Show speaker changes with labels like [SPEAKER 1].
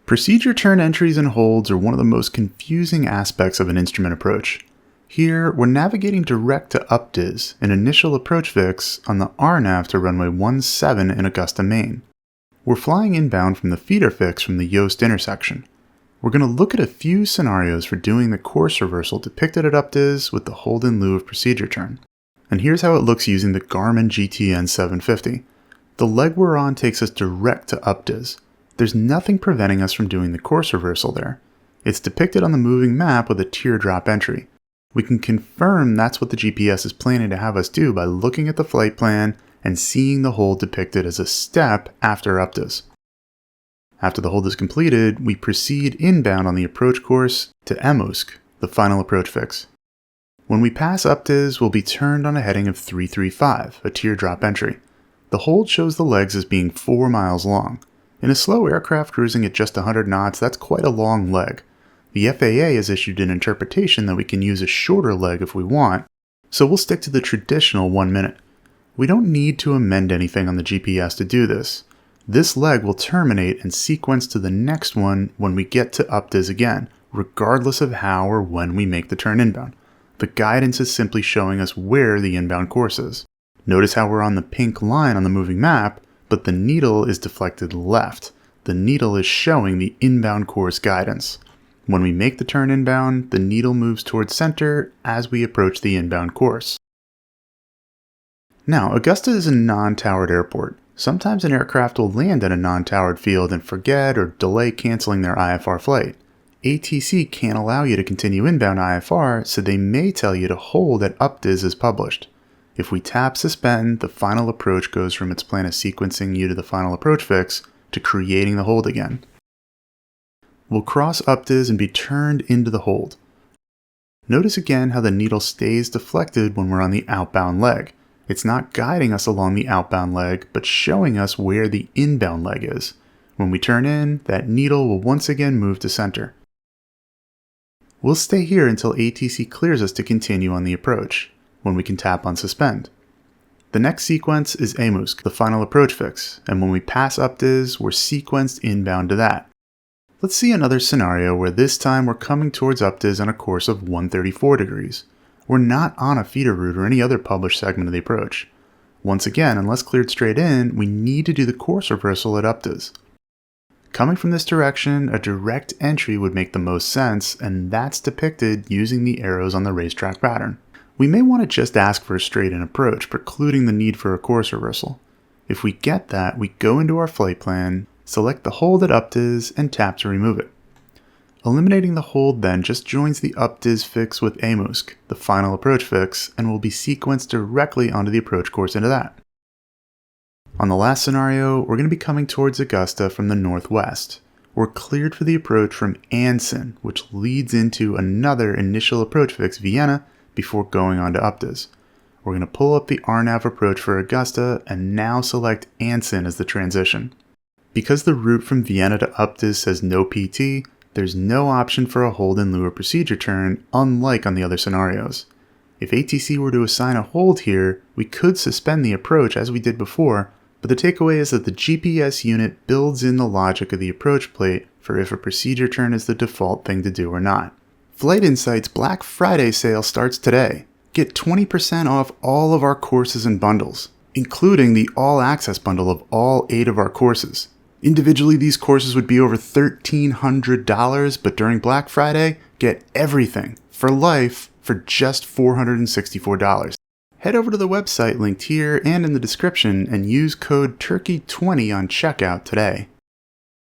[SPEAKER 1] Procedure turn entries and holds are one of the most confusing aspects of an instrument approach. Here, we're navigating direct to UPDIS, an initial approach fix, on the RNAV to runway 17 in Augusta, Maine. We're flying inbound from the feeder fix from the Yost intersection. We're going to look at a few scenarios for doing the course reversal depicted at UPDIS with the hold in lieu of procedure turn. And here's how it looks using the Garmin GTN 750. The leg we're on takes us direct to UPDIS. There's nothing preventing us from doing the course reversal there. It's depicted on the moving map with a teardrop entry. We can confirm that's what the GPS is planning to have us do by looking at the flight plan and seeing the hold depicted as a step after UPDIS. After the hold is completed, we proceed inbound on the approach course to EMUSC, the final approach fix. When we pass UPDIS, we'll be turned on a heading of 335, a teardrop entry. The hold shows the legs as being 4 miles long. In a slow aircraft cruising at just 100 knots, that's quite a long leg. The FAA has issued an interpretation that we can use a shorter leg if we want, so we'll stick to the traditional 1 minute. We don't need to amend anything on the GPS to do this. This leg will terminate and sequence to the next one when we get to UPDIS again, regardless of how or when we make the turn inbound. The guidance is simply showing us where the inbound course is. Notice how we're on the pink line on the moving map, but the needle is deflected left. The needle is showing the inbound course guidance. When we make the turn inbound, the needle moves towards center as we approach the inbound course. Now, Augusta is a non-towered airport. Sometimes an aircraft will land at a non-towered field and forget or delay canceling their IFR flight. ATC can't allow you to continue inbound IFR, so they may tell you to hold at UPDIS as published. If we tap suspend, the final approach goes from its plan of sequencing you to the final approach fix to creating the hold again. We'll cross UPDIS and be turned into the hold. Notice again how the needle stays deflected when we're on the outbound leg. It's not guiding us along the outbound leg, but showing us where the inbound leg is. When we turn in, that needle will once again move to center. We'll stay here until ATC clears us to continue on the approach, when we can tap on suspend. The next sequence is EMUSC, the final approach fix, and when we pass UPDIS, we're sequenced inbound to that. Let's see another scenario where this time we're coming towards UPDIS on a course of 134 degrees. We're not on a feeder route or any other published segment of the approach. Once again, unless cleared straight in, we need to do the course reversal at UPDIS. Coming from this direction, a direct entry would make the most sense, and that's depicted using the arrows on the racetrack pattern. We may want to just ask for a straight-in approach, precluding the need for a course reversal. If we get that, we go into our flight plan, select the hold at UPDIS, and tap to remove it. Eliminating the hold then just joins the UPDIS fix with EMUSC, the final approach fix, and will be sequenced directly onto the approach course into that. On the last scenario, we're going to be coming towards Augusta from the northwest. We're cleared for the approach from Anson, which leads into another initial approach fix, Vienna, before going on to UPDIS. We're going to pull up the RNAV approach for Augusta and now select Anson as the transition. Because the route from Vienna to UPDIS says no PT, there's no option for a hold in lieu of procedure turn, unlike on the other scenarios. If ATC were to assign a hold here, we could suspend the approach as we did before, but the takeaway is that the GPS unit builds in the logic of the approach plate for if a procedure turn is the default thing to do or not. Flight Insight's Black Friday sale starts today. Get 20% off all of our courses and bundles, including the all-access bundle of all 8 of our courses. Individually, these courses would be over $1,300, but during Black Friday, get everything for life for just $464. Head over to the website linked here and in the description and use code TURKEY20 on checkout today.